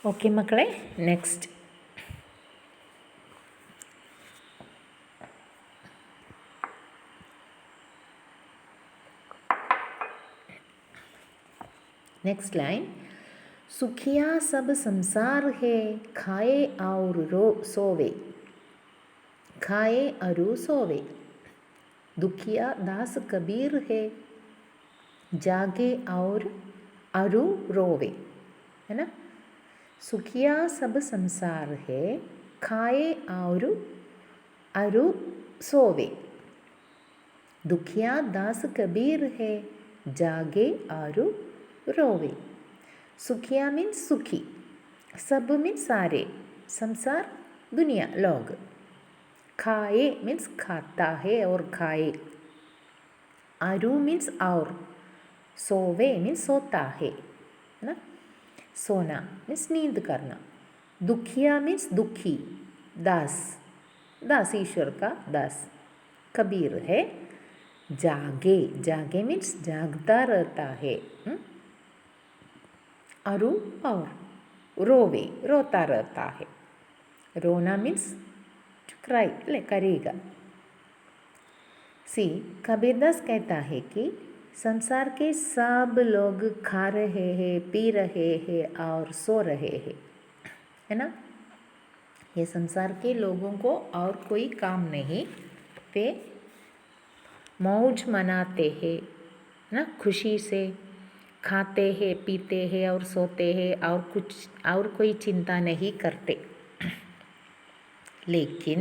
Okay മക്കളെ, next line, सुखिया सब संसार है, खाए और सोवे, खाए अरु सोवे, दुखिया दास कबीर है, जागे और अरु रोवे, है ना। सुखिया सब संसार है, खाए और अरु सोवे, दुखिया दास कबीर है, जागे और रोवे। सुखिया मीन्स सुखी, सब मीन्स सारे, संसार दुनिया लोग, खाए मीन्स खाता है और खाए, अरु मीन्स और, सोवे मीन्स सोता है ना, सोना मीन्स नींद करना, दुखिया मीन्स दुखी, दास, दास ईश्वर का दास, कबीर है, जागे, जागे मीन्स जागता रहता है, अरु और, रोवे रोता रहता है, रोना मीन्स टू क्राई, ले करेगा। सी कबीरदास कहता है कि संसार के सब लोग खा रहे हैं, पी रहे हैं और सो रहे हैं, है ना। ये संसार के लोगों को और कोई काम नहीं, वे मौज मनाते हैं ना, खुशी से खाते हैं, पीते हैं और सोते हैं और कुछ और कोई चिंता नहीं करते, लेकिन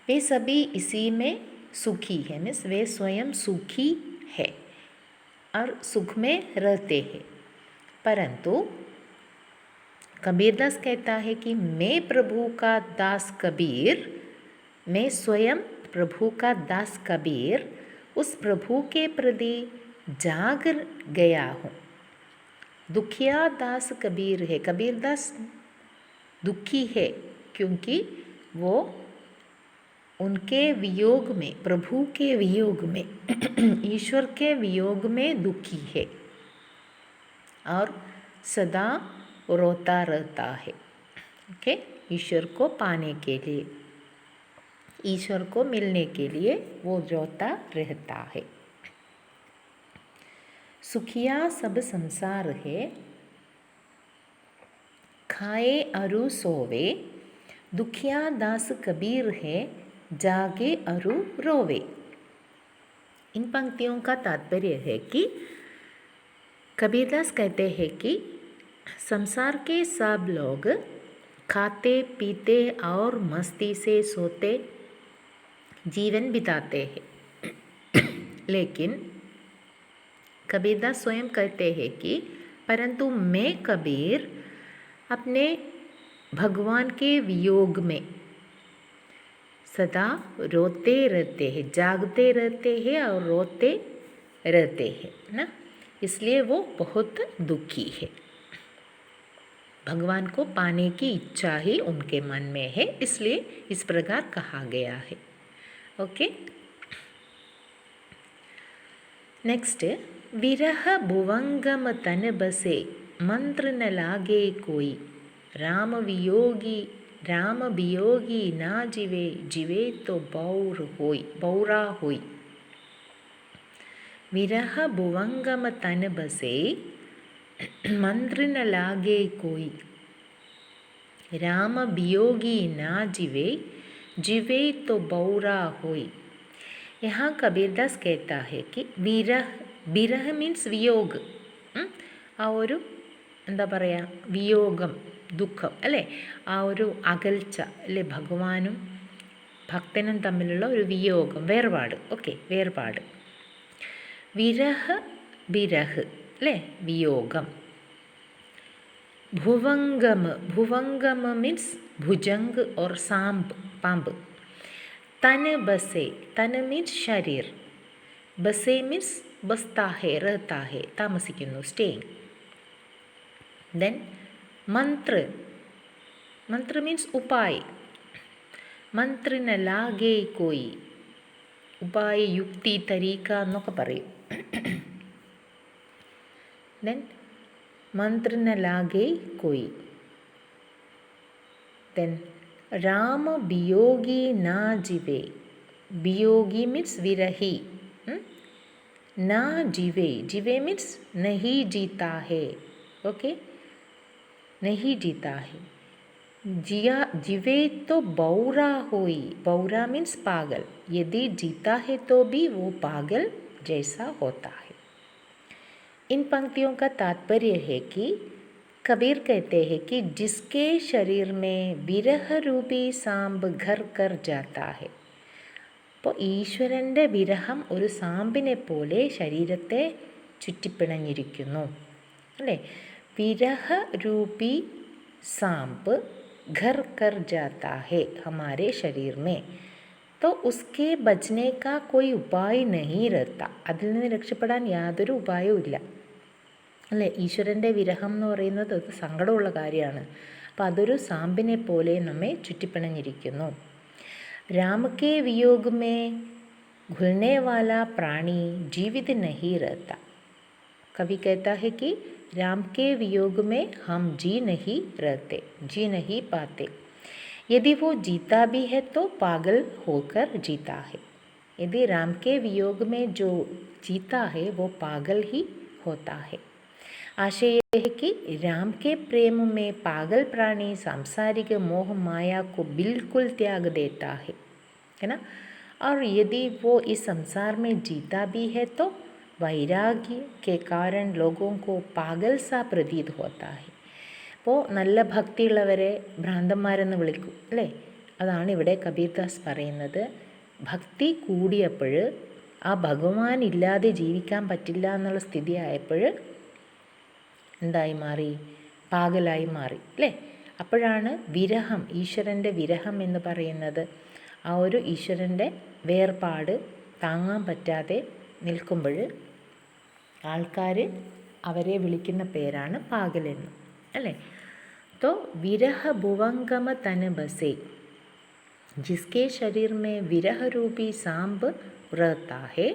वे सभी इसी में सुखी है, मीन्स वे स्वयं सुखी है और सुख में रहते हैं। परंतु कबीरदास कहता है कि मैं प्रभु का दास कबीर, मैं स्वयं प्रभु का दास कबीर उस प्रभु के प्रति जाग गया हूँ। दुखिया दास कबीर है, कबीरदास दुखी है क्योंकि वो उनके वियोग में, प्रभु के वियोग में, ईश्वर के वियोग में दुखी है और सदा रोता रहता है। ओके, ईश्वर को पाने के लिए, ईश्वर को मिलने के लिए वो रोता रहता है। सुखिया सब संसार है, खाए अरु सोवे, दुखिया दास कबीर है, जागे अरु रोवे। इन पंक्तियों का तात्पर्य है कि कबीरदास कहते हैं कि संसार के सब लोग खाते पीते और मस्ती से सोते जीवन बिताते हैं, लेकिन कबीरदास स्वयं कहते हैं कि परंतु मैं कबीर अपने भगवान के वियोग में सदा रोते रहते हैं, जागते रहते हैं और रोते रहते हैं ना, इसलिए वो बहुत दुखी है। भगवान को पाने की इच्छा ही उनके मन में है, इसलिए इस प्रकार कहा गया है। ओके, नेक्स्ट, विरह भुवंगम तन बसे, मंत्र न लागे कोई, राम वियोगी ना जीवे, जीवे तो बौरा होई। विरह भुवंगम तन बसे, मंत्र न लागे कोई, राम वियोगी ना जीवे, जीवे तो बौरा होई। यहाँ कबीरदास कहता है कि വിരഹ മീൻസ് വിयोग, ആ ഒരു എന്താ പറയുക, വിയോഗം, ദുഃഖം അല്ലേ, ആ ഒരു അകൽച്ച അല്ലേ, ഭഗവാനും ഭക്തനും തമ്മിലുള്ള ഒരു വിയോഗം, വേർപാട്. ഓക്കെ, വേർപാട്. വിരഹ് അല്ലേ, വിയോഗം. ഭുവംഗമ മീൻസ് ഭുജംഗ് ഓർ സാമ്പ്, പാമ്പ്. തൻ ബസെ, തൻ മീൻസ് ശരീർ, ബസെ മീൻസ് ബസ്താ ഹെ, रहता है, താമസിക്കുന്നു, സ്റ്റേയിങ്. ദെൻ मंत्र मीन्स उपाय, मंत्र न लागे कोई, उपाय, युक्ति, तरीका എന്നൊക്കെ പറയും. ദെൻ मंत्र न लागे कोई, then राम वियोगी ना जीवे. वियोगी means विरही. ना जीवे, जीवे means नहीं जीता है. ओके, नहीं जीता है. जिया जीवे तो बौरा होई. बौरा मीन्स पागल. यदि जीता है तो भी वो पागल जैसा होता है. इन पंक्तियों का तात्पर्य है कि कबीर कहते हैं कि जिसके शरीर में विरह रूपी സാമ്പ് घर कर जाता है. അപ്പോൾ ഈശ്വരൻ്റെ വിരഹം ഒരു സാമ്പിനെ പോലെ ശരീരത്തെ ചുറ്റിപ്പിണഞ്ഞിരിക്കുന്നു അല്ലേ. विरह रूपी सांप घर कर जाता है हमारे शरीर में, तो उसके बचने का कोई उपाय नहीं रहता. അതിൽ നിന്ന് രക്ഷപ്പെടാൻ യാതൊരു ഉപായവും ഇല്ല അല്ലേ. ഈശ്വരൻ്റെ വിരഹം എന്ന് പറയുന്നത് അത് സങ്കടമുള്ള കാര്യമാണ്. അപ്പോൾ അതൊരു സാമ്പിനെ പോലെ നമ്മെ ചുറ്റിപ്പിണഞ്ഞിരിക്കുന്നു. राम के वियोग में घुलने वाला प्राणी जीवित नहीं रहता. कवि कहता है कि राम के वियोग में हम जी नहीं रहते, जी नहीं पाते. यदि वो जीता भी है तो पागल होकर जीता है. यदि राम के वियोग में जो जीता है वो पागल ही होता है. आशय यह है कि राम के प्रेम में पागल प्राणी सांसारिक मोह माया को बिल्कुल त्याग देता है ना. और यदि वो इस संसार में जीता भी है तो വൈരാഗ്യ के कारण लोगों को पागल सा प्रतीत होता है. അപ്പോൾ നല്ല ഭക്തിയുള്ളവരെ ഭ്രാന്തന്മാരെന്ന് വിളിക്കും അല്ലേ. അതാണ് ഇവിടെ കബീർദാസ് പറയുന്നത്. ഭക്തി കൂടിയപ്പോൾ ആ ഭഗവാൻ ഇല്ലാതെ ജീവിക്കാൻ പറ്റില്ല എന്നുള്ള സ്ഥിതി ആയപ്പോൾ എന്തായി മാറി? പാഗലായി മാറി അല്ലേ. അപ്പോഴാണ് വിരഹം, ഈശ്വരൻ്റെ വിരഹം എന്ന് പറയുന്നത്. ആ ഒരു ഈശ്വരൻ്റെ വേർപാട് താങ്ങാൻ പറ്റാതെ നിൽക്കുമ്പോൾ ആൾക്കാർ അവരെ വിളിക്കുന്ന പേരാണ് പാഗലെന്ന് അല്ലേ. तो विरह भुवंगम तन बसे, जिसके शरीर में विरह रूपी सांप रहता है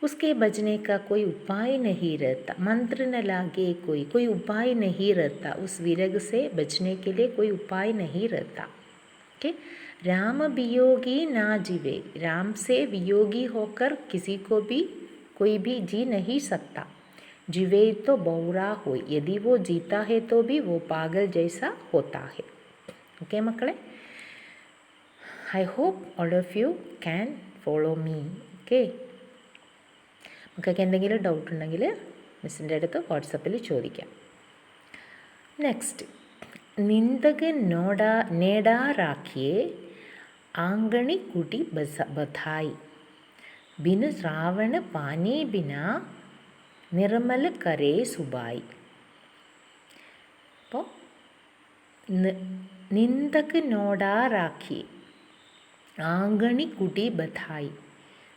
उसके बचने का कोई उपाय नहीं रहता. मंत्र न लागे कोई उपाय नहीं रहता. उस विरह से बचने के लिए कोई उपाय नहीं रहता. ओके, राम वियोगी ना जीवे. राम से वियोगी होकर किसी को भी कोई भी जी नहीं सकता. जीवे तो बौरा हो, यदि वो जीता है तो भी वो पागल जैसा होता है. ओके മക്കളെ, I hope all of you can follow me. Okay, മക്കൾക്ക് എന്തെങ്കിലും ഡൗട്ട് ഉണ്ടെങ്കിൽ മിസ്സിൻ്റെ അടുത്ത് വാട്സപ്പിൽ ചോദിക്കാം. നെക്സ്റ്റ്, നിന്ദക് നേടാ രാഖിയെ ആംഗണി കുടി ബധായി. बिन श्रावण पानी बिना निर्मल करे सुबाई. അപ്പോൾ നിന്ദക് നോടാ രാഖി ആംഗണി കുടി ബധായി.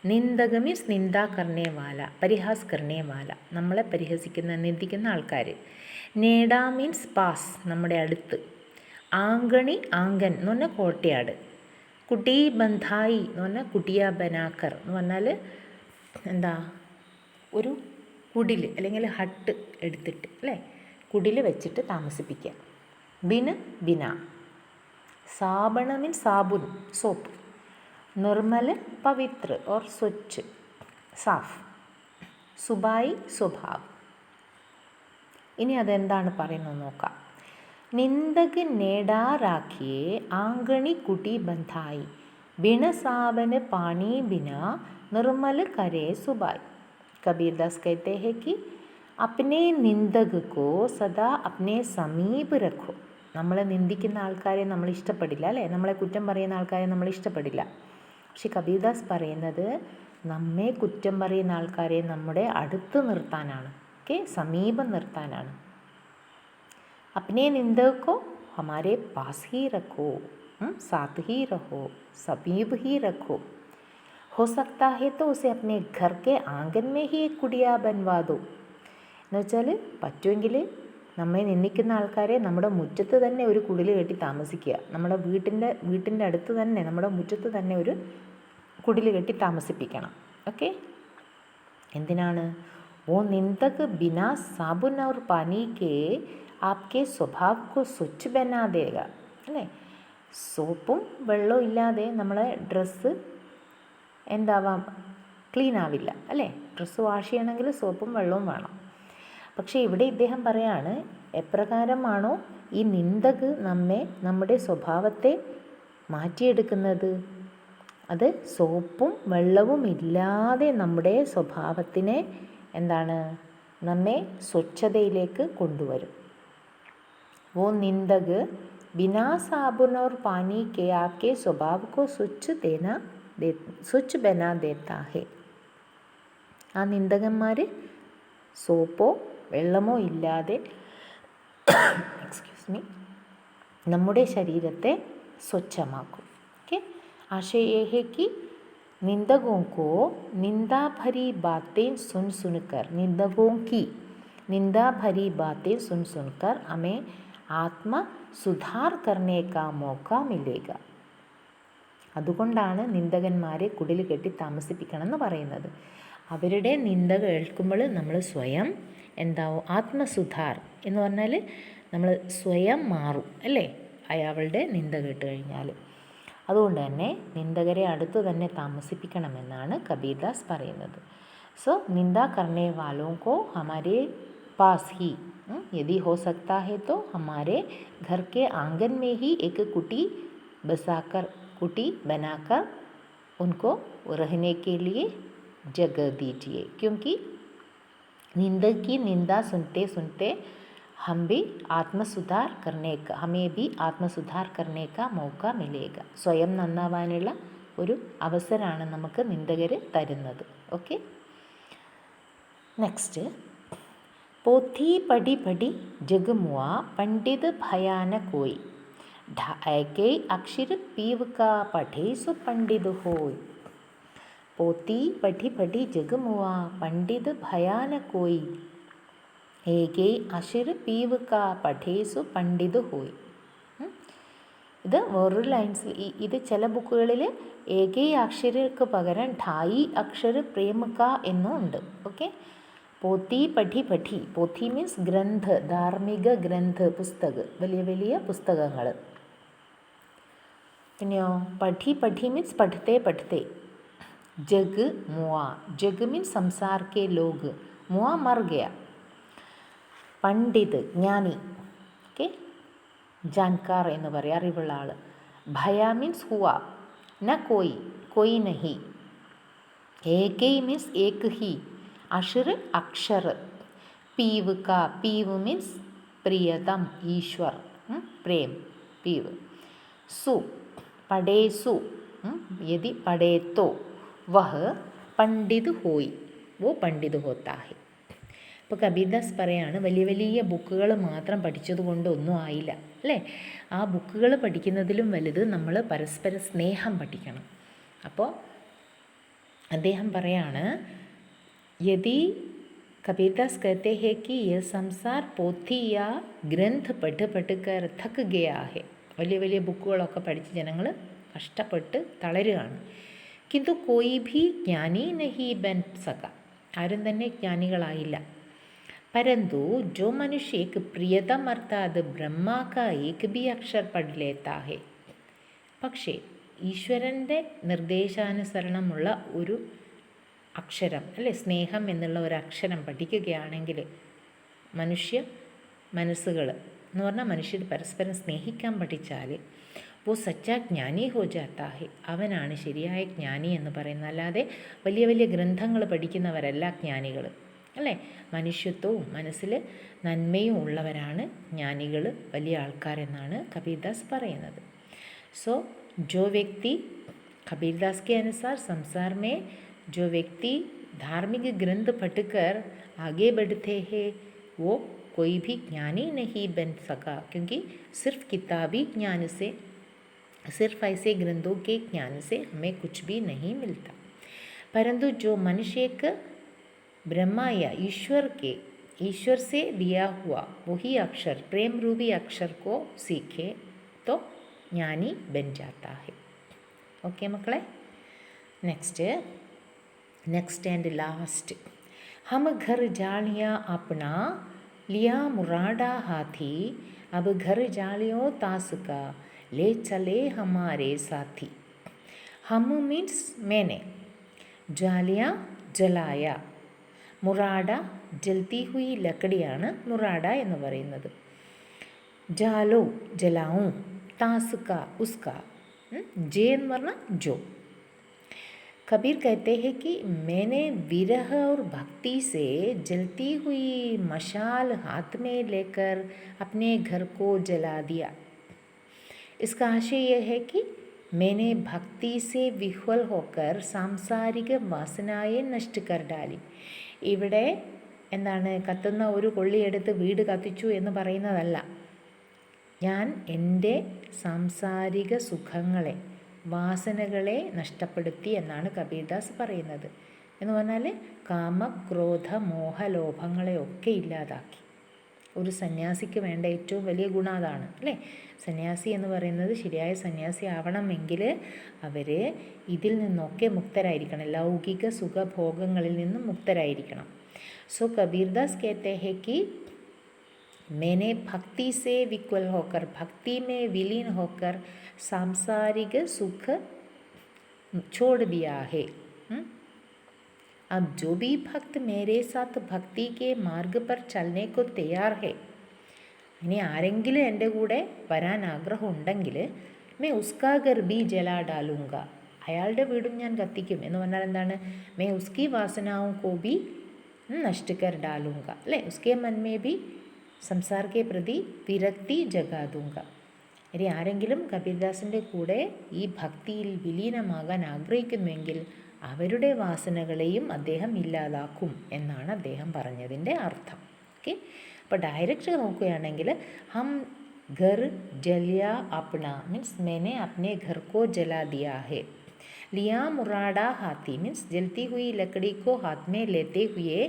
നിന്ദക് മീൻസ് നിന്ദ കർണേ വാല, പരിഹാസ് കർണേ വാല, നമ്മളെ പരിഹസിക്കുന്ന നിന്ദിക്കുന്ന ആൾക്കാർ. നേടാ മീൻസ് പാസ്, നമ്മുടെ അടുത്ത്. ആംഗണി, ആംഗൻ എന്ന് പറഞ്ഞാൽ കോട്ടയാട്. കുട്ടി ബന്ധായി എന്ന് പറഞ്ഞാൽ കുട്ടിയ ബനാക്കർ എന്ന് പറഞ്ഞാൽ എന്താ, ഒരു കുടിൽ അല്ലെങ്കിൽ ഹട്ട് എടുത്തിട്ട് അല്ലേ, കുടിൽ വെച്ചിട്ട് താമസിപ്പിക്കുക. ബിന സാബണ മീൻസ് സാബുൻ, സോപ്പ്. നിർമ്മൽ പവിത്ര ഓർ സ്വച്ഛ്, സാഫ്. സുബായി സ്വഭാവ്. ഇനി അതെന്താണ് പറയുന്നത് നോക്കാം. നിന്ദക് നേടാ രാഖിയെ ആംഗണി കുടി ബന്ധായി. बिन साबन पानी बिना निर्मल करे सुबाई. कबीरदास कहते हैं कि अपने निंदक को सदा अपने സമീപ് रखो. നമ്മളെ നിന്ദിക്കുന്ന ആൾക്കാരെ നമ്മൾ ഇഷ്ടപ്പെടില്ല അല്ലേ, നമ്മളെ കുറ്റം പറയുന്ന ആൾക്കാരെ നമ്മൾ ഇഷ്ടപ്പെടില്ല. പക്ഷെ കബീർദാസ് പറയുന്നത് നമ്മെ കുറ്റം പറയുന്ന ആൾക്കാരെ നമ്മുടെ അടുത്ത് നിർത്താനാണ്, ഓക്കെ, സമീപം നിർത്താനാണ്. अपने निंदक को हमारे पास ही रखो, साथ ही रहो, समीप ही रखो. हो सकता है तो उसे अपने घर के आंगन में ही एक कुड़िया बनवा दो. എന്ന് വെച്ചാൽ പറ്റുമെങ്കിൽ നമ്മെ നിന്ദിക്കുന്ന ആൾക്കാരെ നമ്മുടെ മുറ്റത്ത് തന്നെ ഒരു കുടിൽ കെട്ടി താമസിക്കുക. നമ്മുടെ വീട്ടിൻ്റെ അടുത്ത് തന്നെ, നമ്മുടെ മുറ്റത്ത് തന്നെ ഒരു കുടിൽ കെട്ടി താമസിപ്പിക്കണം. ഓക്കെ, എന്തിനാണ്? वो निंदक बिना साबुन और पानी के आपके स्वभाव को स्वच्छ बना देगा. അല്ലേ? സോപ്പും വെള്ളവും ഇല്ലാതെ നമ്മളെ ഡ്രസ്സ് എന്താവാം, ക്ലീൻ ആവില്ല അല്ലേ? ഡ്രസ്സ് വാഷ് ചെയ്യണമെങ്കിൽ സോപ്പും വെള്ളവും വേണം. പക്ഷേ ഇവിടെ ഇദ്ദേഹം പറയാണ്, എപ്രകാരമാണോ ഈ നിന്ദക് നമ്മുടെ സ്വഭാവത്തെ മാറ്റിയെടുക്കുന്നത്, അത് സോപ്പും വെള്ളവും ഇല്ലാതെ നമ്മുടെ സ്വഭാവത്തിനെ എന്താണ്, നമ്മെ സ്വച്ഛതയിലേക്ക് കൊണ്ടുവരും. वो निंदक बिना साबुन और पानी के आपके स्वभाव को स्वच्छ बना देता है. ആ നിന്ദകന്മാർ സോപ്പോ വെള്ളമോ ഇല്ലാതെ നമ്മുടെ ശരീരത്തെ സ്വച്ഛമാക്കും. ഓക്കെ, आशय ये है कि निंदकों को निंदा भरी बातें सुनकर निंदकों की निंदा भरी बातें सुनकर हमें ആത്മ സുധാർ करने का मौका मिलेगा. അതുകൊണ്ടാണ് നിന്ദകന്മാരെ കുടിൽ കെട്ടി താമസിപ്പിക്കണം എന്ന് പറയുന്നത്. അവരുടെ നിന്ദ കേൾക്കുമ്പോൾ നമ്മൾ സ്വയം എന്താവും, ആത്മസുധാർ എന്ന് പറഞ്ഞാൽ നമ്മൾ സ്വയം മാറും അല്ലേ, അയാളുടെ നിന്ദ കേട്ട് കഴിഞ്ഞാൽ. അതുകൊണ്ട് തന്നെ നിന്ദകരെ അടുത്ത് തന്നെ താമസിപ്പിക്കണമെന്നാണ് കബീർദാസ് പറയുന്നത്. സോ നിന്ദ കർണേ വാലോं को हमारे पास ही यदि हो सकता है तो हमारे घर के आंगन में ही एक कुटी बनाकर उनको रहने के लिए जगह दीजिए. क्योंकि निंदक की निंदा सुनते सुनते हमें भी आत्मसुधार करने का मौका मिलेगा. സ്വയം നന്നാവാനുള്ള ഒരു അവസരമാണ് നമുക്ക് നിന്ദകർ തരുന്നത്. Okay, next. पोथी पढ़ी पढ़ी जग मुआ पंडित भयान कोई ढाके अक्षर पीव का पढ़े सो पंडित होय. पोथी पढ़ी पढ़ी जग मुआ पंडित भयान कोई ഏകേ അക്ഷര പീവ് കാ പഠേസു പണ്ഡിത് ഹോയ്. ഇത് വേറൊരു ലൈൻസിൽ, ഇത് ചില ബുക്കുകളിൽ ഏകേ അക്ഷരക്ക് പകരം ഢായി അക്ഷര പ്രേമക എന്നും ഉണ്ട്. ഓക്കെ, പോത്തി പഠി പഠി, പോത്തി മീൻസ് ഗ്രന്ഥ, ധാർമ്മിക ഗ്രന്ഥ, പുസ്തക, വലിയ വലിയ പുസ്തകങ്ങൾ. പിന്നെയോ പഠി പഠി മീൻസ് പഠിത്തേ പഠിത്തേ. ജഗ് മുआ, ജഗ് മീൻസ് സംസാർ കെ ലോഗ്, മുआ മർ ഗയ. പണ്ഡിത് ജ്ഞാനി, ഓക്കെ, ജാൻകാർ എന്ന് പറയാം, അറിവുള്ള ആൾ. ഭയ മീൻസ് ഹുവ, ന കോയി, കോയി നഹി. ഏകൈ മീൻസ് ഏക് ഹി, അക്ഷർ അക്ഷർ. പീവ് കാ, പീവ് മീൻസ് പ്രിയതം, ഈശ്വർ, പ്രേം, പീവ്. സു പടേസു, യദി പടേ तो वह पंडित होई, वो पंडित होता है. ഇപ്പോൾ കബീർദാസ് പറയാണ്, വലിയ വലിയ ബുക്കുകൾ മാത്രം പഠിച്ചതുകൊണ്ട് ഒന്നും ആയില്ല അല്ലേ. ആ ബുക്കുകൾ പഠിക്കുന്നതിലും വലുത് നമ്മൾ പരസ്പര സ്നേഹം പഠിക്കണം. അപ്പോൾ അദ്ദേഹം പറയാണ്, യദി കബീർദാസ് कहते हैं कि यह संसार पोथी या ग्रंथ पढ़ कर थक गया है. വലിയ വലിയ ബുക്കുകളൊക്കെ പഠിച്ച് ജനങ്ങൾ കഷ്ടപ്പെട്ട് തളരുകയാണ്. किंतु कोई भी ज्ञानी नहीं बन सका, ആരും തന്നെ ജ്ഞാനികളായില്ല. परंतु जो मनुष्य एक प्रियतम अर्थात ब्रह्मा का एक भी अक्षर पढ़ लेता है. പക്ഷേ ഈശ്വരൻ്റെ നിർദ്ദേശാനുസരണമുള്ള ഒരു അക്ഷരം അല്ലെ, സ്നേഹം എന്നുള്ള ഒരു അക്ഷരം പഠിക്കുകയാണെങ്കിൽ, മനുഷ്യ മനസ്സുകൾ എന്ന് പറഞ്ഞാൽ മനുഷ്യർ പരസ്പരം സ്നേഹിക്കാൻ പഠിച്ചാൽ, वो सच्चा ജ്ഞാനി ഹോ ജാത്താ ഹെ, അവനാണ് ശരിയായ ജ്ഞാനി എന്ന് പറയുന്നത്. അല്ലാതെ വലിയ വലിയ ഗ്രന്ഥങ്ങൾ പഠിക്കുന്നവരല്ല ജ്ഞാനികൾ അല്ലേ. മനുഷ്യത്വവും മനസ്സിൽ നന്മയും ഉള്ളവരാണ് ജ്ഞാനികൾ, വലിയ ആൾക്കാരെന്നാണ് കബീർദാസ് പറയുന്നത്. സോ जो व्यक्ति कबीरदास के अनुसार संसार में जो व्यक्ति धार्मिक ग्रंथ पढ़कर आगे बढ़ते हैं वो कोई भी ज्ञानी नहीं बन सका, क्योंकि सिर्फ किताबी ज्ञान से, सिर्फ ऐसे ग्रंथों के ज्ञान से हमें कुछ भी नहीं मिलता. परंतु जो मनुष्य एक ब्रह्मा या ईश्वर से दिया हुआ वही अक्षर, प्रेम रूपी अक्षर को सीखे तो ज्ञानी बन जाता है. ओके मक्कड़े, नेक्स्ट एंड लास्ट. हम घर जालियाँ अपना लिया मुरादा हाथी, अब घर जालियों तास का ले चले हमारे साथी. हम मीन्स मैंने, ജാലിയ ജലായ, മുറാഡ ജൽത്തി ഹുയി ലക്കടിയാണ് മുറാഡ എന്ന് പറയുന്നത്. ജാലോ ജലാവും, താസ്ക ഉസ്ക, ജെ എന്ന് പറഞ്ഞാൽ ജോ. कबीर कहते हैं कि मैंने विरह और भक्ति से जलती हुई मशाल हाथ में लेकर अपने घर को जला दिया. इसका आशय यह है कि मैंने भक्ति से विह्वल होकर सांसारिक वासनाएं नष्ट कर डाली. ഇവിടെ എന്താണ്, കത്തുന്ന ഒരു കൊള്ളിയെടുത്ത് വീട് കത്തിച്ചു എന്ന് പറയുന്നതല്ല. ഞാൻ എൻ്റെ സാംസാരിക സുഖങ്ങളെ, വാസനകളെ നഷ്ടപ്പെടുത്തി എന്നാണ് കബീർദാസ് പറയുന്നത്. എന്ന് പറഞ്ഞാൽ കാമ, ക്രോധ, മോഹ, ലോഭങ്ങളെയൊക്കെ ഇല്ലാതാക്കി. ഒരു സന്യാസിക്ക് വേണ്ട ഏറ്റവും വലിയ ഗുണം അതാണ് അല്ലേ. സന്യാസി എന്ന് പറയുന്നത്, ശരിയായ സന്യാസി ആവണമെങ്കിൽ അവർ ഇതിൽ നിന്നൊക്കെ മുക്തരായിരിക്കണം, ലൗകിക സുഖഭോഗങ്ങളിൽ നിന്നും മുക്തരായിരിക്കണം. സോ കബീർദാസ് कहते हैं कि मैंने भक्ति से विकल होकर, भक्ति में विलीन होकर सांसारिक सुख छोड़ दिया है. अब जो भी भक्त मेरे साथ भक्ति के मार्ग पर चलने को तैयार है, ഇനി ആരെങ്കിലും എൻ്റെ കൂടെ വരാൻ ആഗ്രഹം ഉണ്ടെങ്കിൽ മേ ഉസ്കാ ഘർ ബി ജലാ ഡാലൂങ്ക, അയാളുടെ വീടും ഞാൻ കത്തിക്കും. എന്ന് പറഞ്ഞാൽ എന്താണ്, മേ ഉസ്കി വാസനാവും കോ ബി നഷ്ട് കർ ഡാലൂങ്ക അല്ലേ. ഉസ്കെ മൻ മേ ബി സംസാർ കെ പ്രതി വിരക്തി ജഗാ ദൂങ്ക. ഇനി ആരെങ്കിലും കബീർദാസിൻ്റെ കൂടെ ഈ ഭക്തിയിൽ വിലീനമാകാൻ ആഗ്രഹിക്കുന്നുവെങ്കിൽ അവരുടെ വാസനകളെയും അദ്ദേഹം ഇല്ലാതാക്കും എന്നാണ് അദ്ദേഹം പറഞ്ഞതിൻ്റെ അർത്ഥം. ഓക്കെ, അപ്പോൾ ഡയറക്റ്റ് നോക്കുകയാണെങ്കിൽ ഹം ഘർ ജലിയ അപ്ന മീൻസ് मैंने अपने घर को जला दिया है. लिया मुरादा हाथी मीन्स जलती हुई लकड़ी को हाथ में लेते हुए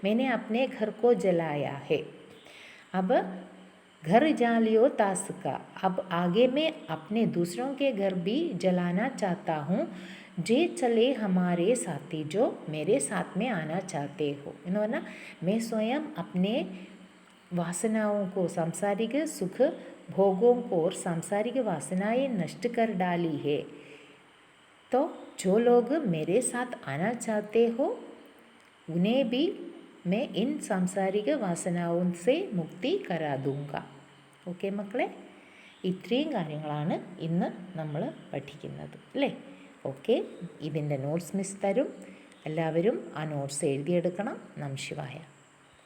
मैंने अपने घर को जलाया है. अब घर जालियो तास्का, अब आगे मैं अपने दूसरों के घर भी जलाना चाहता हूँ. जे चले हमारे साथी, जो मेरे साथ में आना चाहते हो. എന്ന് പറഞ്ഞാൽ मैं स्वयं अपने वासनाओं को, सांसारिक सुख भोगों को और सांसारिक वासनाएं नष्ट कर डाली है. तो जो लोग मेरे साथ आना चाहते हो उन्हें भी मैं इन सांसारिक वासनाओं से मुक्ति करा दूंगा. ഓക്കെ മക്കളെ, ഇത്രയും കാര്യങ്ങളാണ് ഇന്ന് നമ്മൾ പഠിക്കുന്നത് അല്ലേ. ഓക്കെ, ഇതിൻ്റെ നോട്ട്സ് മിസ് തരും. എല്ലാവരും ആ നോട്ട്സ് എഴുതിയെടുക്കണം. നമഃ ശിവായ.